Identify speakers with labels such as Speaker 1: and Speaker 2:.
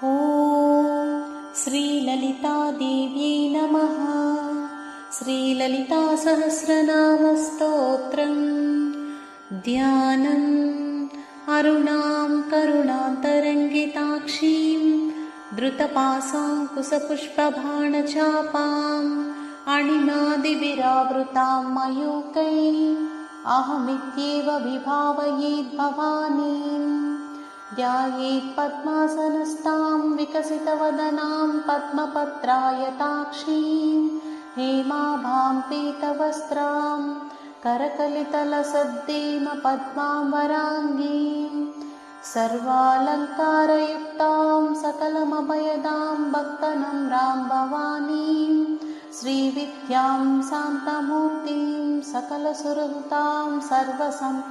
Speaker 1: ॐ श्रीललितादेव्यै नमः। श्रीललितासहस्रनामस्तोत्रम् ध्यानम्। अरुणां करुणान्तरङ्गिताक्षीं धृतपाशाङ्कुशपुष्पबाणचापाम् अणिमादिविरावृतां मयूकैः अहमित्येव विभावयेद्भवानीं। ध्यायेत् पद्मासनस्तां विकसितवदनां पद्मपत्रायताक्षीं हेमाभां पीतवस्त्रां करकलितलसद्देम पद्माम्बराङ्गीं सर्वालङ्कारयुक्तां सकलमभयदां भक्तनम्रां भवानीं श्रीविद्यां शान्तमूर्तिं सकलसुरनुतां सर्वसम्पत्